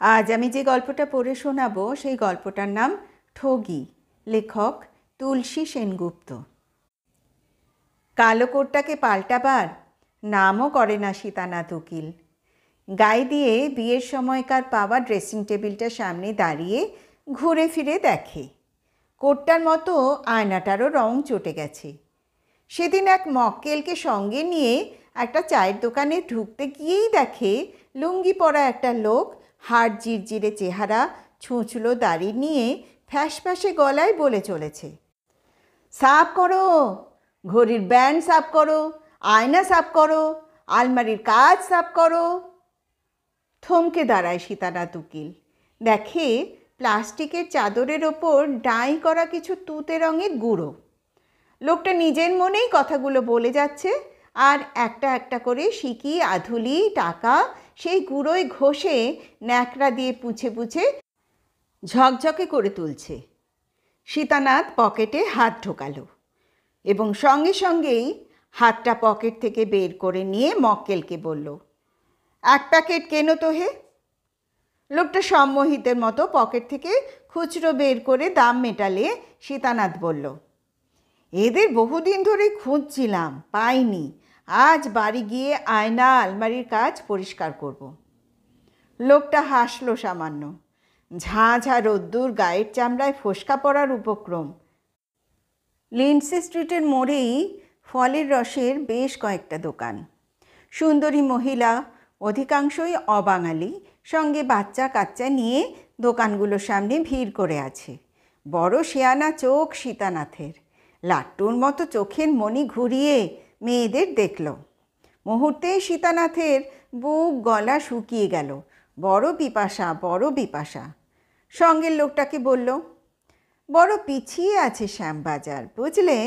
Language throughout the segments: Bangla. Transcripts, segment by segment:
আজ আমি যে গল্পটা পড়ে শোনাবো সেই গল্পটার নাম ঠগি। লেখক তুলসী সেনগুপ্ত। কালো কোটটাকে পাল্টাবার নামও করে না সীতানাথ উকিল। গায়ে দিয়ে বিয়ের সময়কার পাওয়া ড্রেসিং টেবিলটার সামনে দাঁড়িয়ে ঘুরে ফিরে দেখে কোটটার মতো আয়নাটারও রং চটে গেছে। সেদিন এক মক্কেলকে সঙ্গে নিয়ে একটা চায়ের দোকানে ঢুকতে গিয়েই দেখে লুঙ্গি পরা একটা লোক হাড় জিরজিরে চেহারা, ছুঁচলো দাড়ি নিয়ে ফ্যাঁসফ্যাঁসে গলায় বলে চলেছে, সাফ করো, ঘড়ির ব্যান্ড সাফ করো, আয়না সাফ করো, আলমারির কাজ সাফ করো। থমকে দাঁড়ায় সীতানাথ উকিল। দেখে প্লাস্টিকের চাদরের ওপর ডাই করা কিছু তুতে রঙের গুঁড়ো। লোকটা নিজের মনেই কথাগুলো বলে যাচ্ছে আর একটা একটা করে সিকি আধুলি টাকা সেই গুঁড়োয় ঘষে ন্যাকড়া দিয়ে পুছে পুছে ঝকঝকে করে তুলছে। সীতানাথ পকেটে হাত ঢোকালো এবং সঙ্গে সঙ্গেই হাতটা পকেট থেকে বের করে নিয়ে মক্কেলকে বলল, এক প্যাকেট কেনো তো হে। লোকটা সম্মোহিতের মতো পকেট থেকে খুচরো বের করে দাম মেটালে সীতানাথ বলল, এদের বহুদিন ধরে খুঁজছিলাম, পাইনি। আজ বাড়ি গিয়ে আয়না আলমারির কাজ পরিষ্কার করব। লোকটা হাসলো সামান্য। ঝাঁ ঝাঁ রোদ্দুর গায়ের চামড়ায় ফোসকা পড়ার উপক্রম। লিন্ডসে স্ট্রিটের মোড়েই ফলের রসের বেশ কয়েকটা দোকান। সুন্দরী মহিলা, অধিকাংশই অবাঙালি, সঙ্গে বাচ্চা কাচ্চা নিয়ে দোকানগুলোর সামনে ভিড় করে আছে। বড় শেয়ানা চোখ সীতানাথের। লাট্টুর মতো চোখের মণি ঘুরিয়ে মেয়েদের দেখল। মুহূর্তেই সীতানাথের বুক গলা শুকিয়ে গেল। বড় পিপাসা, বড় পিপাসা। সঙ্গের লোকটাকে বলল, বড় পিছিয়ে আছে শ্যামবাজার, বুঝলে?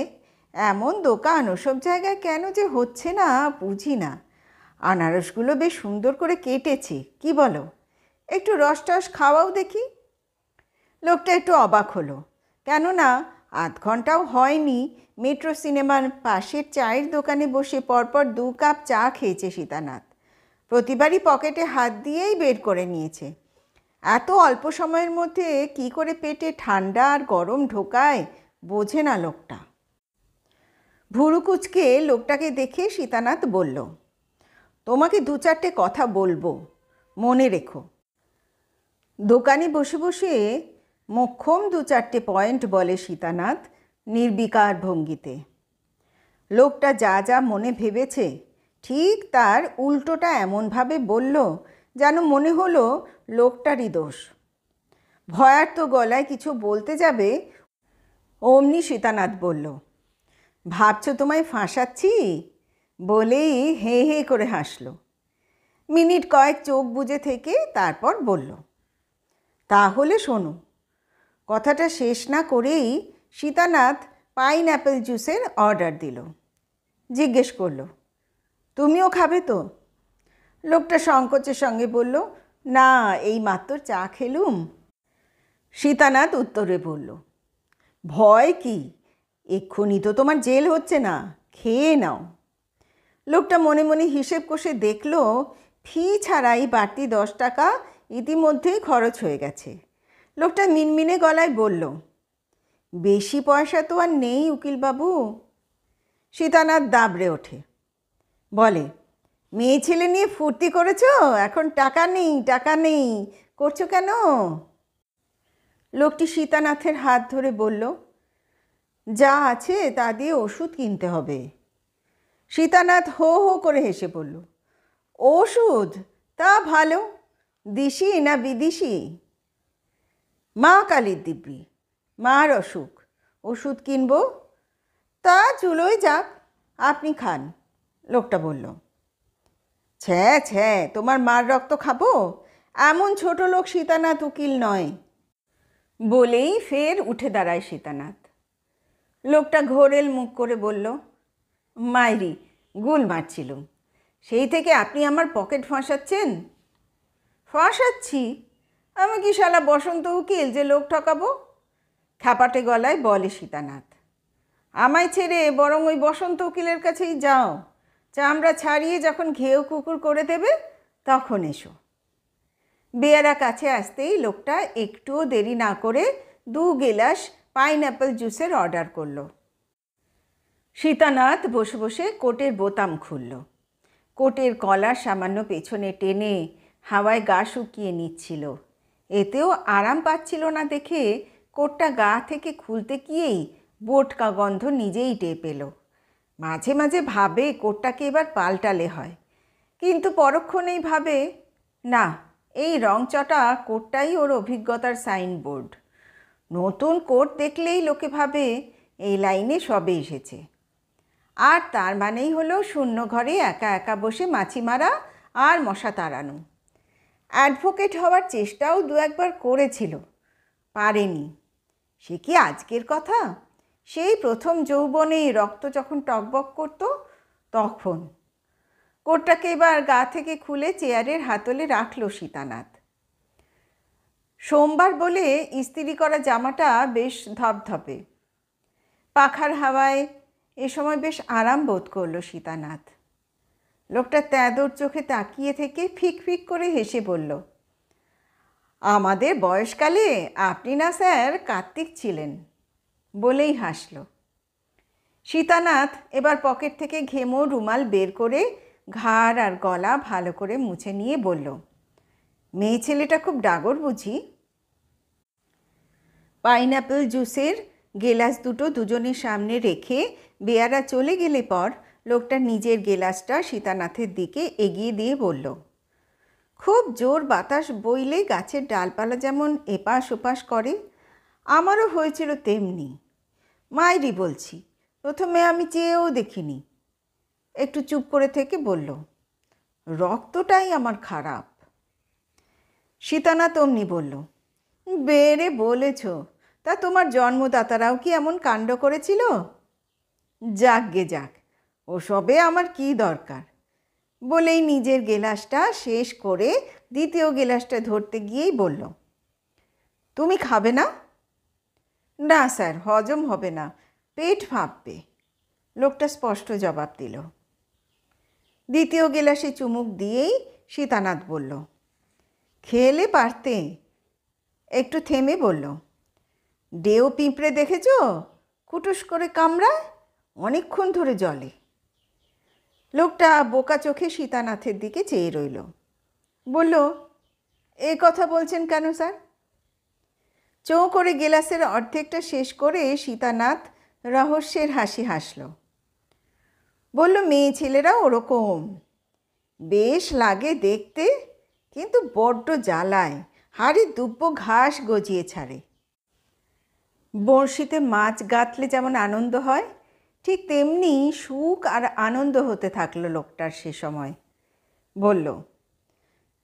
এমন দোকান ওসব জায়গায় কেন যে হচ্ছে না বুঝি না। আনারসগুলো বেশ সুন্দর করে কেটেছে, কি বলো? একটু রস টস খাওয়াও দেখি। লোকটা একটু অবাক হলো, কেননা আধ ঘন্টাও হয়নি মেট্রো সিনেমার পাশের চায়ের দোকানে বসে পরপর 2 কাপ চা খেয়েছে সীতানাথ। প্রতিবারই পকেটে হাত দিয়েই বের করে নিয়েছে। এত অল্প সময়ের মধ্যে কি করে পেটে ঠান্ডা আর গরম ঢোকায় বোঝে না লোকটা। ভুরু কুচকে লোকটাকে দেখে সীতানাথ বলল, তোমাকে 2-4টে কথা বলবো, মনে রেখো। দোকানে বসে বসে মোক্ষম 2-4টে পয়েন্ট বলে সীতানাথ নির্বিকার ভঙ্গিতে। লোকটা যা যা মনে ভেবেছে ঠিক তার উল্টোটা এমনভাবে বলল যেন মনে হলো লোকটারই দোষ। ভয়ার্ত গলায় কিছু বলতে যাবে অমনি সীতানাথ বলল, ভাবছো তোমায় ফাঁসাচ্ছি? বলেই হে হে করে হাসল। মিনিট কয়েক চোখ বুজে থেকে তারপর বলল, তাহলে শোনো। কথাটা শেষ না করেই সীতানাথ পাইনঅ্যাপেল জুসের অর্ডার দিল। জিজ্ঞেস করল, তুমিও খাবে তো? লোকটা সংকোচের সঙ্গে বলল, না, এই মাত্র চা খেলুম। সীতানাথ উত্তরে বলল, ভয় কি, এক্ষুনি তো তোমার জেল হচ্ছে না, খেয়ে নাও। লোকটা মনে মনে হিসেব কষে দেখল ফি ছাড়াই বাড়তি 10 টাকা ইতিমধ্যেই খরচ হয়ে গেছে। লোকটা মিনমিনে গলায় বলল, বেশি পয়সা তো আর নেই উকিলবাবু। সীতানাথ দাবড়ে ওঠে, বলে, মেয়ে ছেলে নিয়ে ফুর্তি করেছো, এখন টাকা নেই, টাকা নেই করছো কেন? লোকটি সীতানাথের হাত ধরে বলল, যা আছে তা দিয়ে ওষুধ কিনতে হবে। সীতানাথ হো হো করে হেসে বলল, ওষুধ? তা ভালো। দিশি না বিদেশি? মা কালীর দিব্যি, মার অসুখ, ওষুধ কিনব। তা চুলোয় যাক, আপনি খান। লোকটা বলল, ছ্যা ছ্যা, তোমার মার রক্ত খাবো? এমন ছোট লোক সীতানাথ উকিল নয়। বলেই ফের উঠে দাঁড়ায় সীতানাথ। লোকটা ঘোরেল মুখ করে বলল, মাইরি, গুল মারছিলুম, সেই থেকে আপনি আমার পকেট ফাঁসাচ্ছেন? ফাঁসাচ্ছি? আমি কি শালা বসন্ত উকিল যে লোক ঠকাবো? খ্যাপাটে গলায় বলে সীতানাথ। আমায় ছেড়ে বরং ওই বসন্ত উকিলের কাছেই যাও। চামড়া ছাড়িয়ে যখন ঘেউ কুকুর করে দেবে তখন এসো। বেয়ারা কাছে আসতেই লোকটা একটুও দেরি না করে 2 গেলাস পাইনঅ্যাপল জুসের অর্ডার করলো। সীতানাথ বসে বসে কোটের বোতাম খুলল। কোটের কলার সামান্য পেছনে টেনে হাওয়ায় গা শুকিয়ে নিচ্ছিল। এতেও আরাম পাচ্ছিল না দেখে কোটটা গা থেকে খুলতে গিয়েই বোটকা গন্ধ নিজেই টের পেল। মাঝে মাঝে ভাবে কোটটাকে এবার পাল্টালে হয়, কিন্তু পরক্ষণেই ভাবে না, এই রংচটা কোটটাই ওর অভিজ্ঞতার সাইনবোর্ড। নতুন কোট দেখলেই লোকে ভাবে এই লাইনে সবে এসেছে। আর তার মানেই হলো শূন্য ঘরে একা একা বসে মাছি মারা আর মশা তাড়ানো। অ্যাডভোকেট হওয়ার চেষ্টাও 2-1বার করেছিল, পারেনি। সে কি আজকের কথা? সেই প্রথম যৌবনে রক্ত যখন টকবক করত তখন। কোটটাকে এবার গা থেকে খুলে চেয়ারের হাতলে রাখল সীতানাথ। সোমবার বলে ইস্ত্রি করা জামাটা বেশ ধপধপে। পাখার হাওয়ায় এ সময় বেশ আরাম বোধ করলো সীতানাথ। লোকটা তেদর চোখে তাকিয়ে থেকে ফিক ফিক করে হেসে বলল, আমাদের বয়সকালে আপনি না স্যার কার্তিক ছিলেন, বলেই হাসল। সীতানাথ এবার পকেট থেকে ঘেমো রুমাল বের করে ঘাড় আর গলা ভালো করে মুছে নিয়ে বলল, মেয়ে ছেলেটা খুব ডাগর বুঝি? পাইনঅ্যাপল জুসের গেলাস দুটো দুজনের সামনে রেখে বেয়ারা চলে গেলে পর লোকটা নিজের গেলাসটা সীতানাথের দিকে এগিয়ে দিয়ে বলল, খুব জোর বাতাস বইলে গাছের ডালপালা যেমন এপাশ ওপাশ করে, আমারও হয়েছিল তেমনি। মায়েরই বলছি, প্রথমে আমি চেয়েও দেখিনি। একটু চুপ করে থেকে বলল, রক্তটাই আমার খারাপ। সীতানাথ অমনি বলল, বেড়ে বলেছ, তা তোমার জন্মদাতারাও কি এমন কাণ্ড করেছিল? যাক গে যাক, ওসবে আমার কি দরকার, বলেই নিজের গেলাসটা শেষ করে দ্বিতীয় গেলাসটা ধরতে গিয়েই বলল, তুমি খাবে না? না স্যার, হজম হবে না, পেট ফাঁপবে, লোকটা স্পষ্ট জবাব দিল। দ্বিতীয় গেলাসে চুমুক দিয়েই সীতানাথ বলল, খেলে পারতে। একটু থেমে বলল, ডেও পিঁপড়ে দেখেছ? কুটুস করে কামড়ায়, অনেকক্ষণ ধরে জলে। লোকটা বোকা চোখে সীতানাথের দিকে চেয়ে রইল। বলল, এ কথা বলছেন কেন স্যার? চোঁ করে গেলাসের অর্ধেকটা শেষ করে সীতানাথ রহস্যের হাসি হাসল। বলল, মেয়ে ছেলেরা ওরকম, বেশ লাগে দেখতে, কিন্তু বড্ড জ্বালায়, হাড়ে দুব্ব ঘাস গজিয়ে ছাড়ে। বড়শিতে মাছ গাঁথলে যেমন আনন্দ হয়, ঠিক তেমনি সুখ আর আনন্দ হতে থাকলো লোকটার সে সময়। বলল,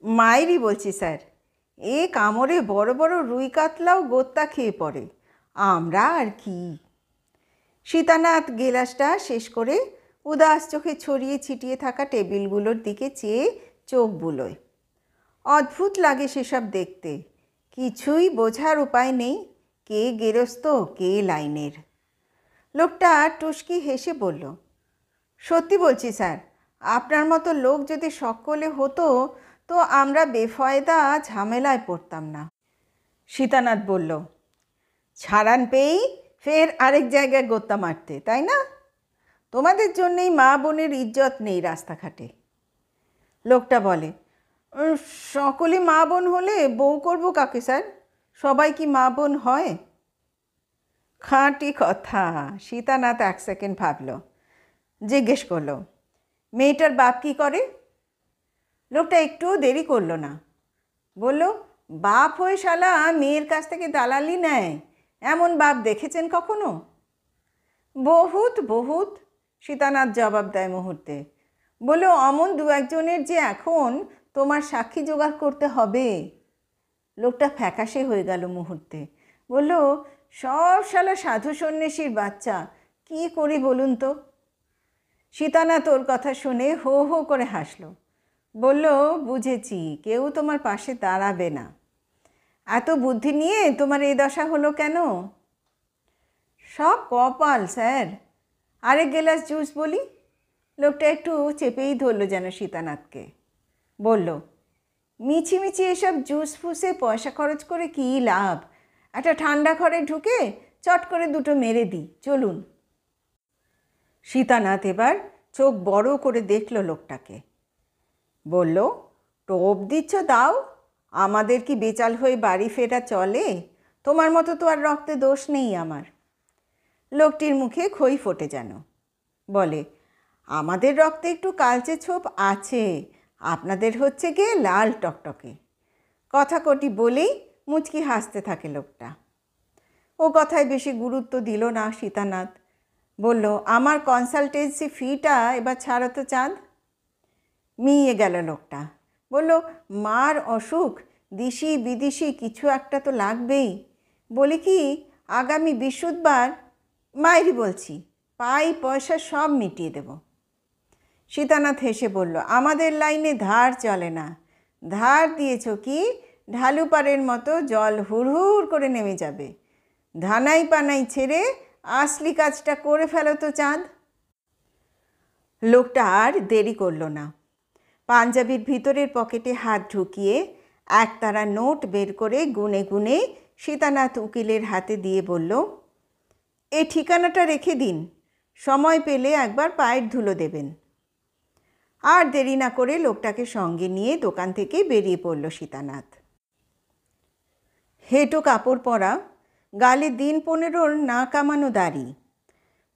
মায়েরই বলছি স্যার, এ কামড়ে বড় বড় রুই কাতলাও গোত্তা খেয়ে পড়ে, আমরা আর কি। সীতানাথ গেলাসটা শেষ করে উদাস চোখে ছড়িয়ে ছিটিয়ে থাকা টেবিলগুলোর দিকে চেয়ে চোখ বুলোয়। অদ্ভুত লাগে সেসব দেখতে, কিছুই বোঝার উপায় নেই কে গেরস্ত কে লাইনের। লোকটা টুসকি হেসে বলল, সত্যি বলছি স্যার, আপনার মতো লোক যদি সকলে হতো তো আমরা বেফায়দা ঝামেলায় পড়তাম না। সীতানাথ বলল, ছাড়ান পেয়েই ফের আরেক জায়গায় গোত্তা মারতে, তাই না? তোমাদের জন্যেই মা বোনের ইজ্জত নেই রাস্তাঘাটে। লোকটা বলে, সকলে মা বোন হলে বউ করবো কাকে স্যার? সবাই কি মা বোন হয়? খাঁটি কথা। সীতানাথ 1 সেকেন্ড ভাবল, জিজ্ঞেস করলো, মেয়েটার বাপ কি করে? লোকটা একটুও দেরি করলো না, বলল, বাপ হয়ে শালা মেয়ের কাছ থেকে দালালি নেয়, এমন বাপ দেখেছেন কখনো? বহুত বহুত, সীতানাথ জবাব দেয় মুহূর্তে। বলল, অমন 2-1 জনের যে এখন তোমার সাক্ষী জোগাড় করতে হবে। লোকটা ফ্যাকাশে হয়ে গেল মুহূর্তে। বলল, সব শালা সাধু সন্ন্যাসীর বাচ্চা, কি করি বলুন তো? সীতানাথ ওর কথা শুনে হো হো করে হাসল। বলল, বুঝেছি, কেউ তোমার পাশে দাঁড়াবে না। এত বুদ্ধি নিয়ে তোমার এই দশা হলো কেন? সব কপাল স্যার। আরেক গেলাস জুস বলি? লোকটা একটু চেপেই ধরল যেন সীতানাথকে। বলল, মিছিমিছি এসব জুস ফুসে পয়সা খরচ করে কী লাভ? একটা ঠান্ডা ঘরে ঢুকে চট করে দুটো মেরে দিই, চলুন। সীতানাথ এবার চোখ বড় করে দেখল লোকটাকে। বলল, টোপ দিচ্ছ দাও, আমাদের কি বেচাল হয়ে বাড়ি ফেরা চলে? তোমার মতো তো আর রক্তে দোষ নেই আমার। লোকটির মুখে খই ফোটে যেন। বলে, আমাদের রক্তে একটু কালচে ছোপ আছে, আপনাদের হচ্ছে গিয়ে লাল টকটকে। কথা কটি বলেই মুচকি হাসতে থাকে লোকটা। ও কথায় বেশি গুরুত্ব দিল না সীতানাথ। বলল, আমার কনসালটেন্সি ফিটা এবার ছাড়ো তো চাঁদ। মিয়ে গেল লোকটা। বলল, মার অসুখ, দেশি বিদেশি কিছু একটা তো লাগবেই। বলি কি, আগামী বৃহস্পতিবার, মায়েরই বলছি, পাই পয়সা সব মিটিয়ে দেব। সীতানাথ হেসে বলল, আমাদের লাইনে ধার চলে না। ধার দিয়েছ কি, ঢালুপাড়ের মতো জল হুড়হুড় করে নেমে যাবে। ধানাই পানাই ছেড়ে আসলি কাজটা করে ফেলো তো চাঁদ। লোকটা আর দেরি করল না। পাঞ্জাবির ভিতরের পকেটে হাত ঢুকিয়ে একতারা নোট বের করে গুনে গুনে সীতানাথ উকিলের হাতে দিয়ে বলল, এই ঠিকানাটা রেখে দিন, সময় পেলে একবার পায়ের ধুলো দেবেন। আর দেরি না করে লোকটাকে সঙ্গে নিয়ে দোকান থেকে বেরিয়ে পড়ল সীতানাথ। হেঁটো কাপড় পরা, গালে দিন 15 না কামানো দাড়ি,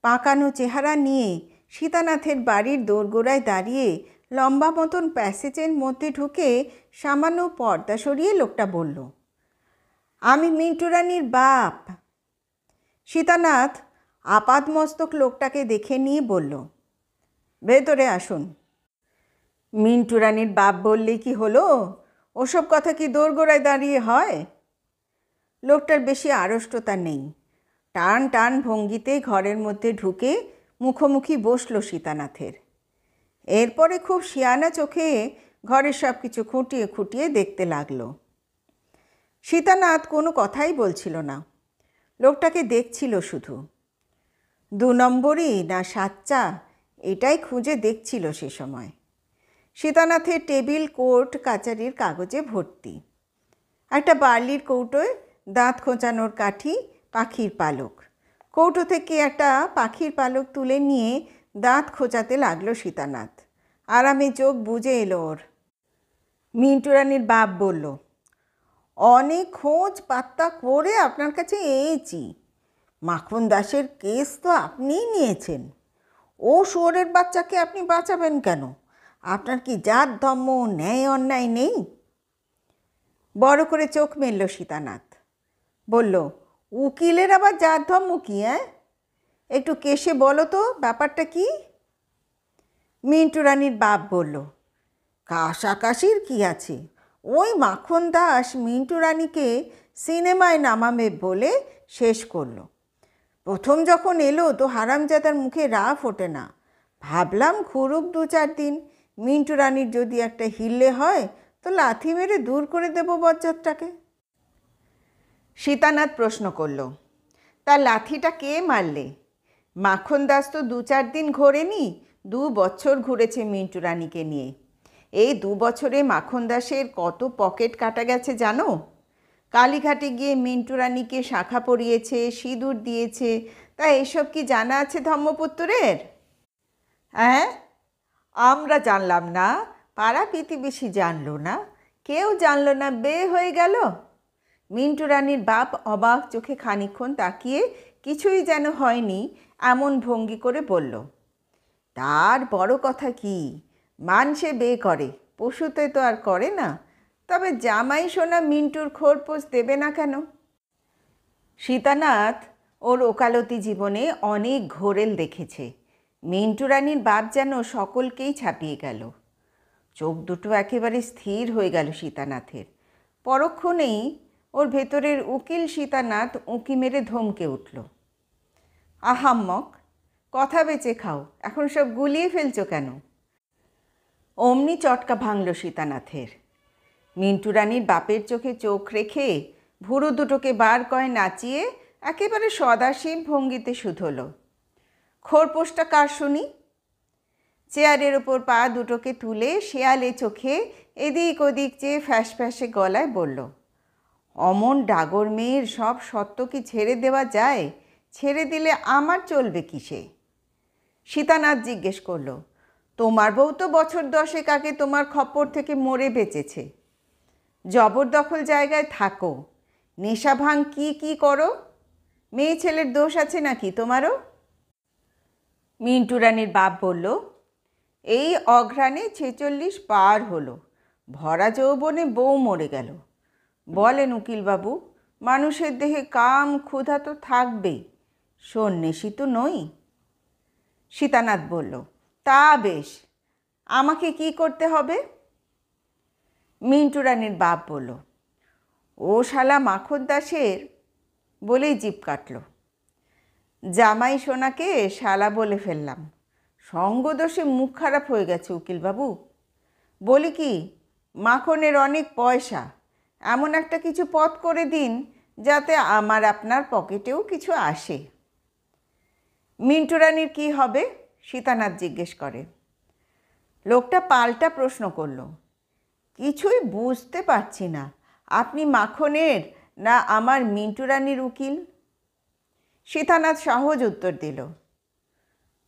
পাকানো চেহারা নিয়ে সীতানাথের বাড়ির দোরগোড়ায় দাঁড়িয়ে লম্বা মতন প্যাসেজের মধ্যে ঢুকে সামান্য পর্দা সরিয়ে লোকটা বলল, আমি মিন্টু রানীর বাপ। সীতানাথ আপাদমস্তক লোকটাকে দেখে নিয়ে বলল, ভেতরে আসুন। মিন্টু রানীর বাপ বললেই কি হলো? ওসব কথা কি দোরগোড়ায় দাঁড়িয়ে হয়? লোকটার বেশি আড়ষ্টতা নেই। টান টান ভঙ্গিতে ঘরের মধ্যে ঢুকে মুখোমুখি বসল সীতানাথের। এরপরে খুব শিয়ানা চোখে ঘরের সব কিছু খুঁটিয়ে খুঁটিয়ে দেখতে লাগলো। সীতানাথ কোনো কথাই বলছিল না, লোকটাকে দেখছিল শুধু। 2 নম্বরই না সাচ্চা, এটাই খুঁজে দেখছিল সে সময়। সীতানাথের টেবিল কোর্ট কাচারির কাগজে ভর্তি। একটা বার্লির কৌটোয় দাঁত খোঁচানোর কাঠি, পাখির পালক। কৌটো থেকে একটা পাখির পালক তুলে নিয়ে দাঁত খোঁচাতে লাগলো সীতানাথ। আরামে চোখ বুজে এলো ওর। মিন্টু রানীর বাপ বলল, অনেক খোঁজ পাত্তা করে আপনার কাছে এসেছি। মাখন দাসের কেস তো আপনিই নিয়েছেন। ও শুয়োরের বাচ্চাকে আপনি বাঁচাবেন কেন? আপনার কি জাত ধর্ম ন্যায় অন্যায় নেই? বড় করে চোখ মেলল সীতানাথ। বলল, উকিলের আবার জাত ধর্ম কি? একটু কেসে বলো তো ব্যাপারটা কি? মিন্টু রানীর বাপ বলল, কাশাকাশির কি আছে? ওই মাখন দাস মিন্টু রানীকে সিনেমায় নামাবে বলে শেষ করলো। প্রথম যখন এলো তো হারামজাদার মুখে রাফ ওঠে না। ভাবলাম ঘুরুক 2-4 দিন, মিন্টু রানীর যদি একটা হিল্লে হয় তো লাথি মেরে দূর করে দেব বজ্জাতটাকে। সীতানাথ প্রশ্ন করল, তার লাথিটা কে মারলে? মাখন দাস তো 2-4 দিন ঘোরেনি, 2 বছর ঘুরেছে মিন্টু রানীকে নিয়ে। এই 2 বছরে মাখন দাসের কত পকেট কাটা গেছে জানো? কালীঘাটে গিয়ে মিন্টু রানীকে শাখা পরিয়েছে, সিঁদুর দিয়েছে। তা এসব কি জানা আছে ধর্মপুত্রের? হ্যাঁ, আমরা জানলাম না, পাড়া প্রতিবেশী জানলো না, কেউ জানলো না, বে হয়ে গেল। মিন্টু রানীর বাপ অবাক চোখে খানিকক্ষণ তাকিয়ে কিছুই যেন হয়নি এমন ভঙ্গি করে বলল, তার বড় কথা কি, মানুষে বে করে, পশুতে তো আর করে না। তবে জামাই সোনা মিন্টুর খোরপোশ দেবে না কেন? সীতানাথ ওর ওকালতি জীবনে অনেক ঘোরেল দেখেছে। মিন্টু রানীর বাপ যেন সকলকেই ছাপিয়ে গেল। চোখ দুটো একেবারে স্থির হয়ে গেল সীতানাথের। পরক্ষণেই ওর ভেতরের উকিল সীতানাথ উঁকি মেরে ধমকে উঠল, আহাম্মক, কথা বেঁচে খাও, এখন সব গুলিয়ে ফেলছো কেন? অমনি চটকা ভাঙল সীতানাথের। মিন্টু রানীর বাপের চোখে চোখ রেখে ভুরু দুটোকে বার কয় নাচিয়ে একেবারে সদাসীব ভঙ্গিতে শুধল, খোরপোশটা কার শুনি? চেয়ারের ওপর পা দুটোকে তুলে শেয়ালে চোখে এদিক ওদিক চেয়ে ফ্যাস ফ্যাসে গলায় বলল, অমন ডাগর মেয়ের সব সত্য কি ছেড়ে দেওয়া যায়? ছেড়ে দিলে আমার চলবে কিসে? সীতানাথ জিজ্ঞেস করল, তোমার বউ তো বছর 10 আগে তোমার খপ্পর থেকে মরে বেঁচেছে। জবরদখল জায়গায় থাকো, নেশা ভাঙ কি করো? মেয়ে ছেলের দোষ আছে নাকি তোমারও? মিন্টু রানীর বাপ বলল, এই অঘ্রাণে 46 পার হলো, ভরা যৌবনে বউ মরে গেল। বলেন উকিলবাবু, মানুষের দেহে কাম ক্ষুধা তো থাকবেই, সন্ন্যাসী তো নই। সীতানাথ বলল, তা বেশ, আমাকে কি করতে হবে? মিন্টু রানীর বাপ বলল, ও শালা মাখন দাসের, বলেই জিভ কাটল। জামাই সোনাকে শালা বলে ফেললাম, সঙ্গদোষে মুখ খারাপ হয়ে গেছে উকিলবাবু। বলি কি, মাখনের অনেক পয়সা, এমন একটা কিছু পথ করে দিন যাতে আমার আপনার পকেটেও কিছু আসে। মিন্টু রানীর কী হবে? সীতানাথ জিজ্ঞেস করে। লোকটা পাল্টা প্রশ্ন করল, কিছুই বুঝতে পারছি না, আপনি মাখনের না আমার মিন্টু রানীর উকিল? সীতানাথ সহজ উত্তর দিল,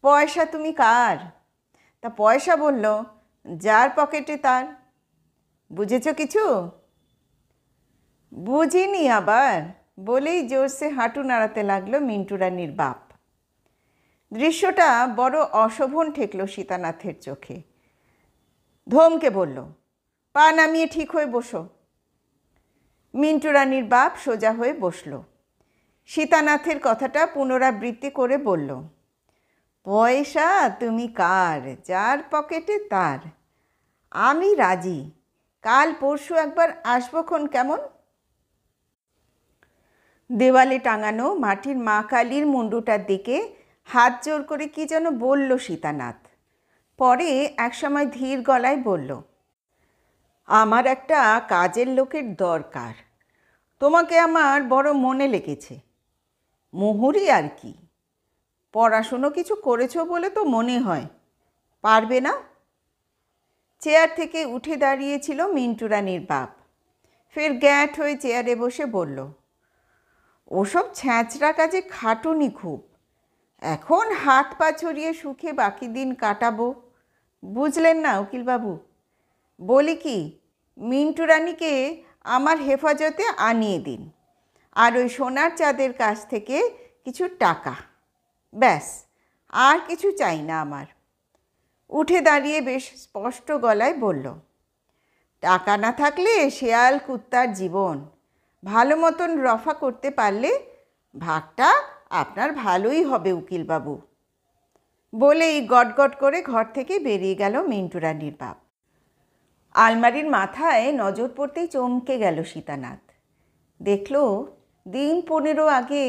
পয়সা তুমি কার? তা পয়সা বলল, যার পকেটে তার। বুঝেছ কিছু? বুঝিনি আবার, বলেই জোরসে হাঁটু নাড়াতে লাগলো মিন্টু রানীর বাপ। দৃশ্যটা বড় অশোভন ঠেকল সীতানাথের চোখে। ধমকে বলল, পা নামিয়ে ঠিক হয়ে বসো। মিন্টু রানীর বাপ সোজা হয়ে বসল। সীতানাথের কথাটা পুনরাবৃত্তি করে বলল, পয়সা তুমি কার, যার পকেটে তার। আমি রাজি, কাল পরশু একবার আসবক্ষণ, কেমন? দেওয়ালে টাঙানো মাটির মা কালীর মুন্ডুটার দিকে হাত জোর করে কি যেন বলল সীতানাথ। পরে একসময় ধীর গলায় বলল, আমার একটা কাজের লোকের দরকার, তোমাকে আমার বড় মনে লেগেছে। মুহুরি আর কি, পড়াশুনো কিছু করেছো বলে তো মনে হয়, পারবে না? চেয়ার থেকে উঠে দাঁড়িয়েছিল মিন্টু রানীর বাপ। ফের গ্যাঁট হয়ে চেয়ারে বসে বলল, ওসব ছ্যাঁচড়া কাজে খাটুনি খুব, এখন হাত পা ছড়িয়ে সুখে বাকি দিন কাটাবো, বুঝলেন না উকিলবাবু? বলি কি, মিন্টু রানীকে আমার হেফাজতে আনিয়ে দিন, আর ওই সোনার চাঁদের কাছ থেকে কিছু টাকা, ব্যাস, আর কিছু চাই না আমার। উঠে দাঁড়িয়ে বেশ স্পষ্ট গলায় বলল, টাকা না থাকলে শেয়াল কুত্তার জীবন, ভালো মতন রফা করতে পারলে ভাগটা আপনার ভালোই হবে উকিলবাবু। বলেই গটগট করে ঘর থেকে বেরিয়ে গেল মিন্টু রানীর বাপ। আলমারির মাথায় নজর পড়তেই চমকে গেল সীতানাথ। দেখল, দিন 15 আগে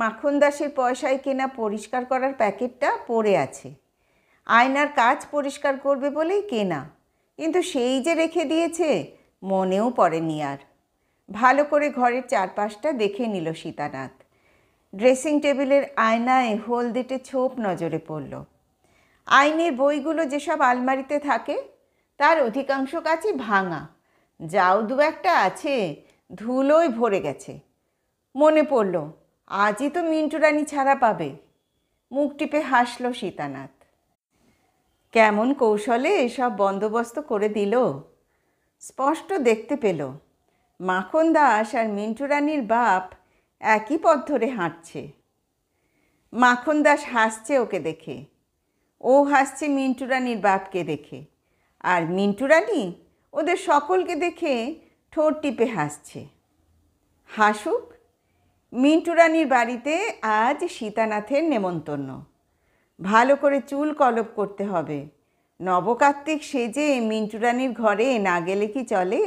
মাখন দাসের পয়সায় কেনা পরিষ্কার করার প্যাকেটটা পড়ে আছে। আয়নার কাজ পরিষ্কার করবে বলেই কেনা, কিন্তু সেই যে রেখে দিয়েছে মনেও পড়েনি আর। ভালো করে ঘরের চারপাশটা দেখে নিল সীতানাথ। ড্রেসিং টেবিলের আয়নায় হলদেটে ছোপ নজরে পড়ল। আইনের বইগুলো যেসব আলমারিতে থাকে তার অধিকাংশ কাজই ভাঙা, যাও দু একটা আছে ধুলোয় ভরে গেছে। মনে পড়ল, আজই তো মিন্টু রানী ছাড়া পাবে। মুখ টিপে হাসল সীতানাথ। কেমন কৌশলে এসব বন্দোবস্ত করে দিল। স্পষ্ট দেখতে পেল মাখন দাস আর মিন্টু রানীর বাপ একই পথ ধরে হাঁটছে। মাখন দাস হাসছে ওকে দেখে, ও হাসছে মিন্টু রানীর বাপকে দেখে, আর মিন্টু রানী ওদের সকলকে দেখে ঠোঁট টিপে হাসছে। হাসুক, মিন্টু রানীর বাড়িতে আজ সীতানাথের নেমন্তন্ন। ভালো করে চুল কলপ করতে হবে, নবকার্তিক সেজে মিন্টু রানীর ঘরে না গেলে কি চলে?